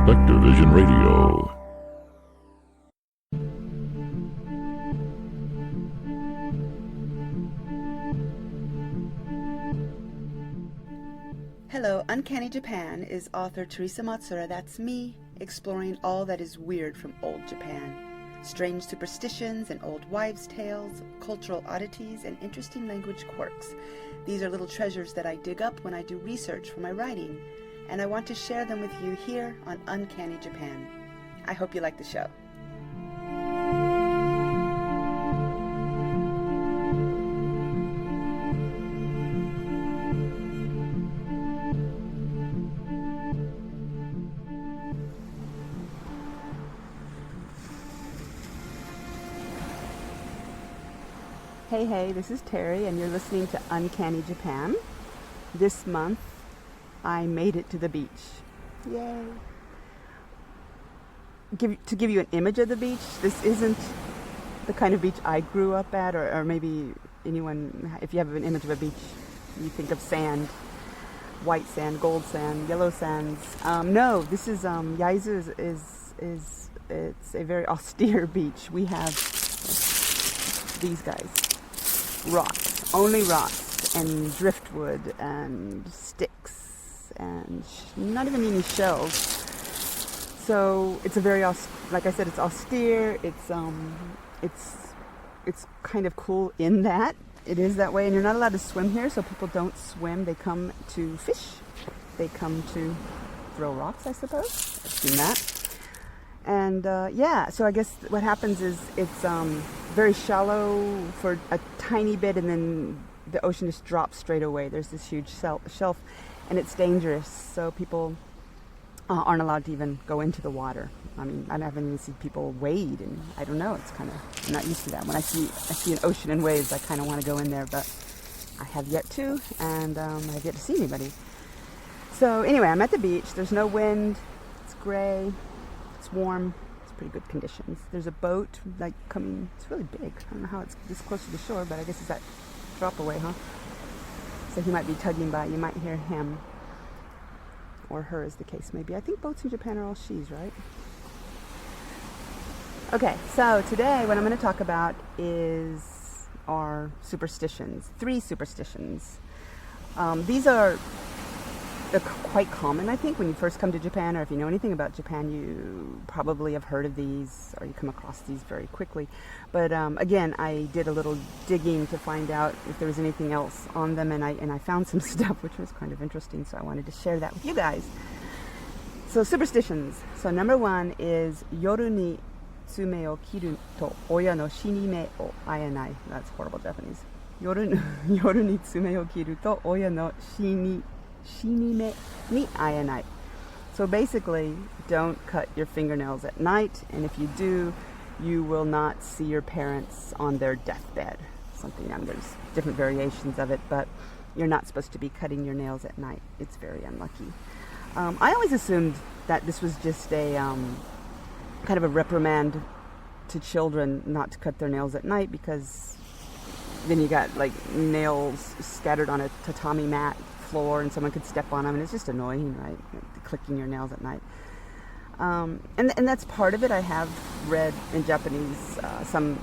SpectreVision Radio. Hello, Uncanny Japan is author Teresa Matsura, that's me, exploring all that is weird from old Japan. Strange superstitions and old wives' tales, cultural oddities, and interesting language quirks. These are little treasures that I dig up when I do research for my writing, and I want to share them with you here on Uncanny Japan. I hope you like the show. Hey, this is Terry, and you're listening to Uncanny Japan. This month, I made it to the beach. Yay! To give you an image of the beach, this isn't the kind of beach I grew up at, or maybe anyone, if you have an image of a beach, you think of sand, white sand, gold sand, yellow sands. No, this is, Yaizu is it's a very austere beach. We have these guys. Rocks, only rocks, and driftwood, and sticks, and not even any shells. So it's a very, like I said, it's austere. It's kind of cool in that it is that way. And you're not allowed to swim here, so people don't swim. They come to fish. They come to throw rocks, I suppose. I've seen that. And so I guess what happens is it's very shallow for a tiny bit, and then the ocean just drops straight away. There's this huge shelf, and it's dangerous, so people aren't allowed to even go into the water. I mean, I haven't even seen people wade, and I don't know, it's kind of, I'm not used to that. When I see an ocean and waves, I kind of want to go in there, but I have yet to, and I have yet to see anybody. So anyway, I'm at the beach. There's no wind. It's gray. It's warm. It's pretty good conditions. There's a boat like coming. It's really big. I don't know how it's this close to the shore, but I guess it's that drop away, huh? So he might be tugging by. You might hear him or her, as the case may be. I think boats in Japan are all she's, right? Okay, so today what I'm going to talk about is our superstitions. 3 superstitions. They're quite common, I think, when you first come to Japan, or if you know anything about Japan, you probably have heard of these, or you come across these very quickly. But again, I did a little digging to find out if there was anything else on them, and I found some stuff which was kind of interesting, so I wanted to share that with you guys. So superstitions. So number 1 is yoru ni tsume o kiru to oya no shinime o aenai. That's horrible Japanese. Yoru ni tsume o kiru to oya no shinime ni aenai. So basically, don't cut your fingernails at night, and if you do, you will not see your parents on their deathbed. There's different variations of it, but you're not supposed to be cutting your nails at night. It's very unlucky. I always assumed that this was just a kind of a reprimand to children not to cut their nails at night, because then you got like nails scattered on a tatami mat floor and someone could step on them, and it's just annoying, right? Clicking your nails at night. And that's part of it. I have read in Japanese, some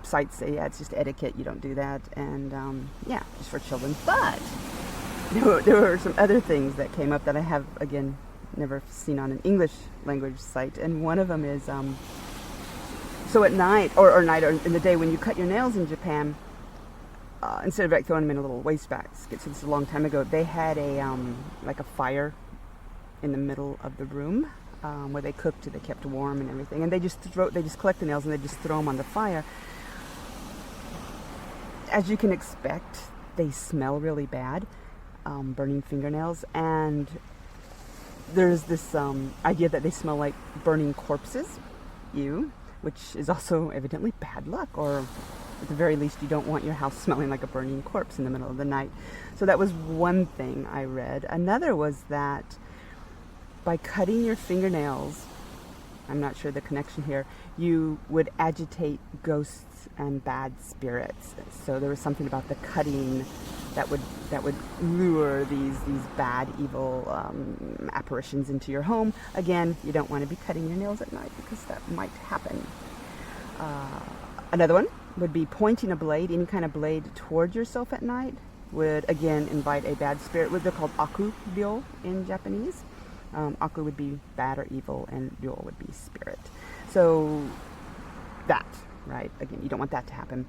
sites say, yeah, it's just etiquette, you don't do that, and just for children. But there were some other things that came up that I have, again, never seen on an English language site, and one of them is, so at night, or in the day when you cut your nails in Japan, instead of like throwing them in a little waste basket, so this is a long time ago, they had like a fire in the middle of the room where they cooked and they kept warm and everything, and they just collect the nails and they just throw them on the fire. As you can expect, they smell really bad, burning fingernails, and there's this idea that they smell like burning corpses, which is also evidently bad luck, or at the very least, you don't want your house smelling like a burning corpse in the middle of the night. So that was one thing I read. Another was that by cutting your fingernails, I'm not sure the connection here, you would agitate ghosts and bad spirits. So there was something about the cutting that would lure these bad, evil apparitions into your home. Again, you don't want to be cutting your nails at night because that might happen. Another one would be pointing a blade, any kind of blade, toward yourself at night would again invite a bad spirit. They're called aku-ryo in Japanese. Aku would be bad or evil, and ryo would be spirit. So that, right? Again, you don't want that to happen.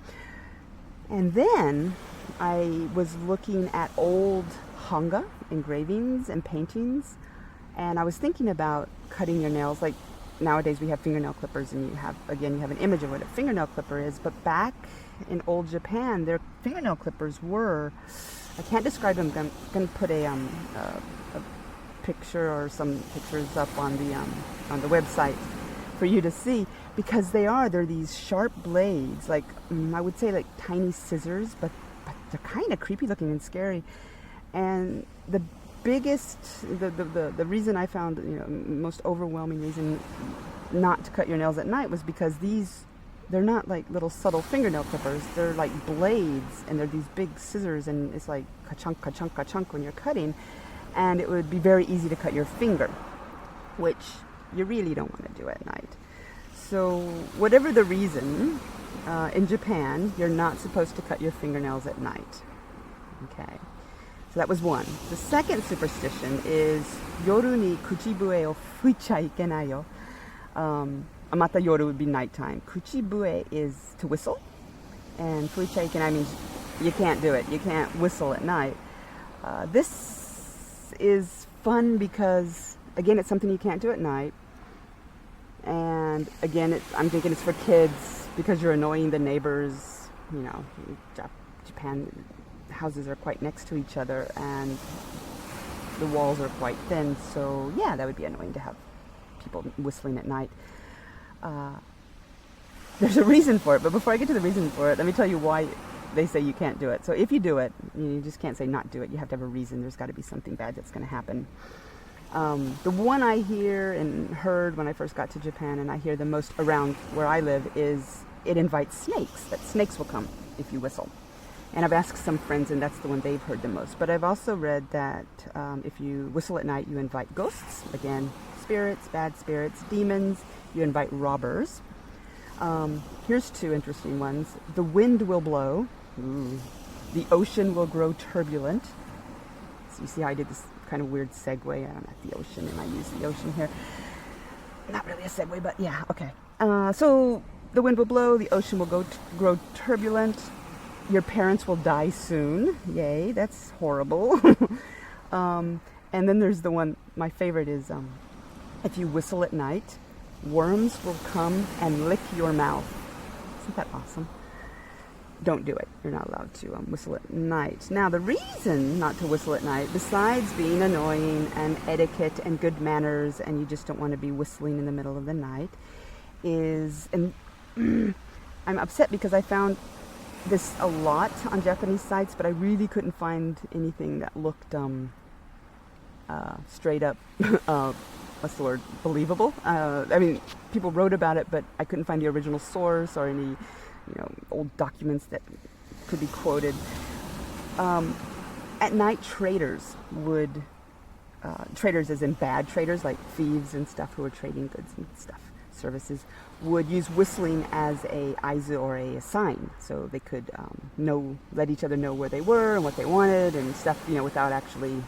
And then I was looking at old hanga engravings and paintings, and I was thinking about cutting your nails. Like nowadays we have fingernail clippers, and you have an image of what a fingernail clipper is, but back in old Japan, their fingernail clippers were, I can't describe them. I'm going to put a picture or some pictures up on the website for you to see, because they're these sharp blades, like I would say like tiny scissors, but they're kind of creepy looking and scary. And the reason I found, most overwhelming reason not to cut your nails at night was because they're not like little subtle fingernail clippers. They're like blades, and they're these big scissors, and it's like ka-chunk, ka-chunk, ka-chunk when you're cutting. And it would be very easy to cut your finger, which you really don't want to do at night. So whatever the reason, in Japan, you're not supposed to cut your fingernails at night. Okay. So that was one. The second superstition is yoru ni kuchibue o fuichai ikenai yo. Amata yoru would be nighttime. Kuchibue is to whistle, and fuichai ikenai means you can't do it. You can't whistle at night. This is fun because, again, it's something you can't do at night. And again, I'm thinking it's for kids because you're annoying the neighbors. Japan houses are quite next to each other, and the walls are quite thin. So yeah, that would be annoying to have people whistling at night. There's a reason for it, but before I get to the reason for it, let me tell you why they say you can't do it. So if you do it, you just can't say not do it. You have to have a reason. There's got to be something bad that's going to happen. The one I hear and heard when I first got to Japan, and I hear the most around where I live, is it invites snakes, that snakes will come if you whistle. And I've asked some friends, and that's the one they've heard the most. But I've also read that if you whistle at night, you invite ghosts, again, spirits, bad spirits, demons, you invite robbers. Here's two interesting ones. The wind will blow. Ooh. The ocean will grow turbulent. So you see how I did this kind of weird segue? I'm at the ocean, and I use the ocean here. Not really a segue, but yeah, okay. So the wind will blow, the ocean will grow turbulent. Your parents will die soon. Yay, that's horrible. And then there's the one, my favorite is, if you whistle at night, worms will come and lick your mouth. Isn't that awesome? Don't do it. You're not allowed to whistle at night. Now, the reason not to whistle at night, besides being annoying and etiquette and good manners, and you just don't want to be whistling in the middle of the night, is, and I'm upset because I found this a lot on Japanese sites, but I really couldn't find anything that looked straight up, what's the word, believable. I mean, people wrote about it, but I couldn't find the original source or any old documents that could be quoted. At night, traders would, traders as in bad traders, like thieves and stuff who were trading goods and stuff, services, would use whistling as a aizu or a sign, so they could let each other know where they were and what they wanted and stuff, without actually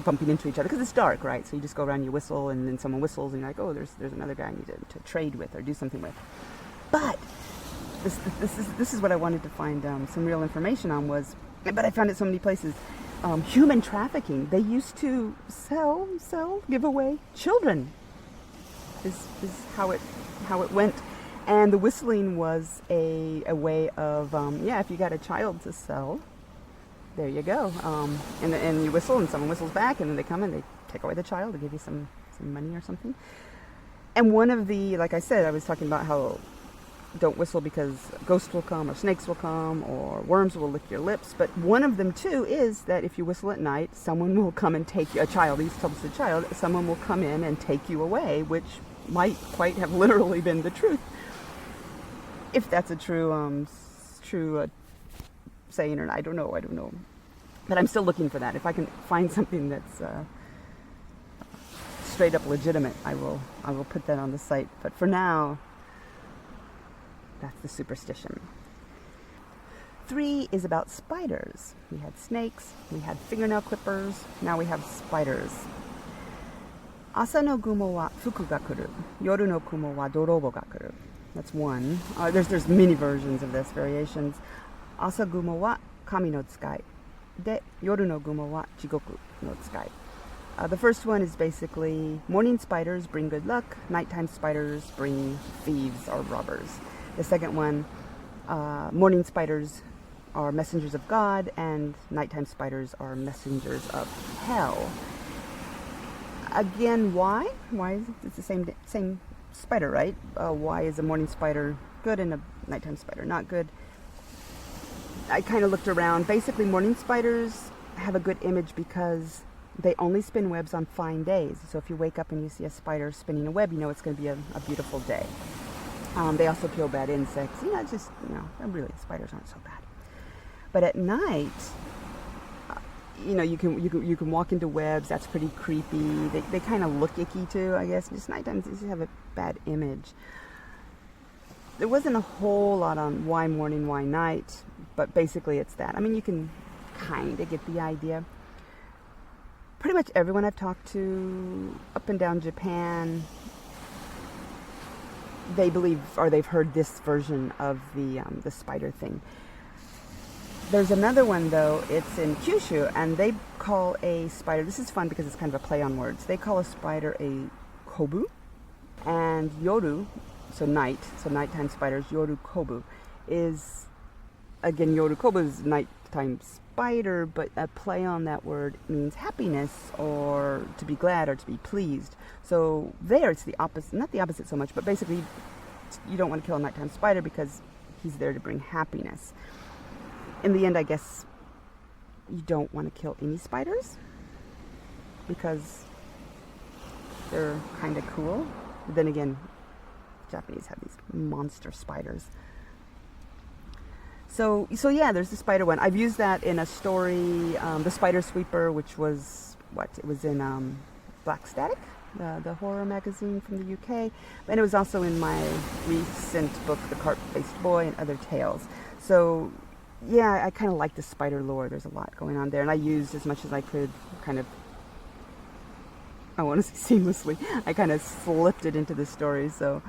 bumping into each other, because it's dark, right? So you just go around, you whistle, and then someone whistles, and you're like, oh, there's another guy I need to trade with or do something with. But this is what I wanted to find some real information on was, but I found it so many places. Human trafficking. They used to give away children. Is how it went, and the whistling was a way of if you got a child to sell, there you go, and you whistle and someone whistles back, and then they come and they take away the child to give you some money or something. And one of the, like I said, I was talking about how don't whistle because ghosts will come or snakes will come or worms will lick your lips, but one of them too is that if you whistle at night, someone will come and take you, a child, he tells the child, someone will come in and take you away, which might quite have literally been the truth. if that's a true saying, or I don't know. But I'm still looking for that. If I can find something that's straight up legitimate, I will put that on the site. But for now, that's the superstition. 3 is about spiders. We had snakes, we had fingernail clippers, now we have spiders. Asa no gumo wa fuku ga kuru, yoru no kumo wa dorobo ga kuru. That's one. There's many versions of this, variations. Asa gumo wa kami no tsukai, de yoru no gumo wa jigoku no tsukai. The first one is basically morning spiders bring good luck, nighttime spiders bring thieves or robbers. The second one, morning spiders are messengers of God, and nighttime spiders are messengers of hell. Again, why? Why is it the same spider, right? Why is a morning spider good and a nighttime spider not good? I kind of looked around. Basically, morning spiders have a good image because they only spin webs on fine days. So if you wake up and you see a spider spinning a web, you know it's going to be a beautiful day. They also kill bad insects. Really, spiders aren't so bad. But at night, you can walk into webs. That's pretty creepy. They kind of look icky too, I guess. Just nighttime, they just have a bad image. There wasn't a whole lot on why morning, why night, but basically it's that. I mean, you can kind of get the idea. Pretty much everyone I've talked to up and down Japan, they believe, or they've heard this version of the spider thing. There's another one though. It's in Kyushu, and they call a spider. This is fun because it's kind of a play on words. They call a spider a kobu, and yoru, so nighttime spiders. Yoru kobu is, again, yoru kobu is nighttime spider, but a play on that word means happiness or to be glad or to be pleased. So there, it's the opposite. Not the opposite so much, but basically, you don't want to kill a nighttime spider because he's there to bring happiness. In the end, I guess you don't want to kill any spiders because they're kind of cool. But then again, Japanese have these monster spiders. So yeah, there's the spider one. I've used that in a story, The Spider Sweeper, which was, it was in Black Static, the horror magazine from the UK. And it was also in my recent book, The Carp-Faced Boy and Other Tales. So yeah, I kind of like the spider lore. There's a lot going on there. And I used as much as I could, I want to say seamlessly. I kind of slipped it into the story. So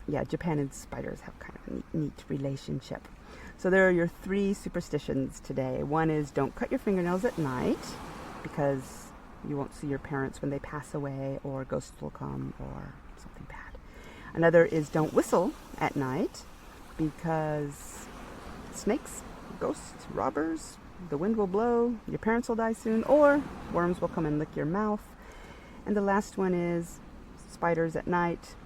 yeah, Japan and spiders have kind of a neat relationship. So there are your 3 superstitions today. One is don't cut your fingernails at night because you won't see your parents when they pass away, or ghosts will come, or something bad. Another is don't whistle at night because snakes, ghosts, robbers, the wind will blow, your parents will die soon, or worms will come and lick your mouth. And the last one is spiders at night.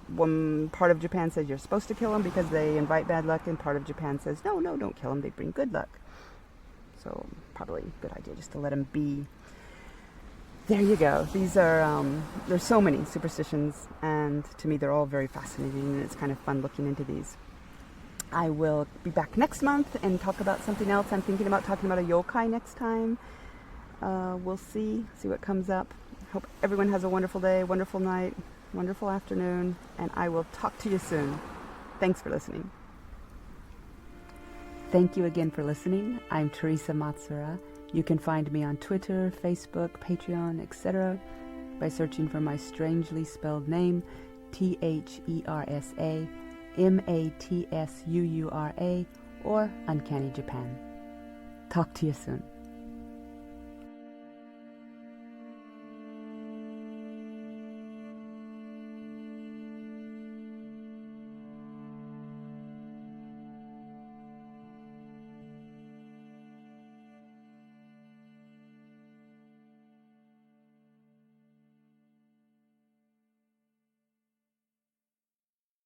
One part of Japan says you're supposed to kill them because they invite bad luck, and part of Japan says, no, don't kill them, they bring good luck. So probably a good idea just to let them be. There you go. These are, there's so many superstitions, and to me they're all very fascinating, and it's kind of fun looking into these. I will be back next month and talk about something else. I'm thinking about talking about a yokai next time. We'll see what comes up. Hope everyone has a wonderful day, wonderful night, wonderful afternoon, and I will talk to you soon. Thanks for listening. Thank you again for listening. I'm Teresa Matsura. You can find me on Twitter, Facebook, Patreon, etc. by searching for my strangely spelled name, THERSA MATSUURA, or Uncanny Japan. Talk to you soon.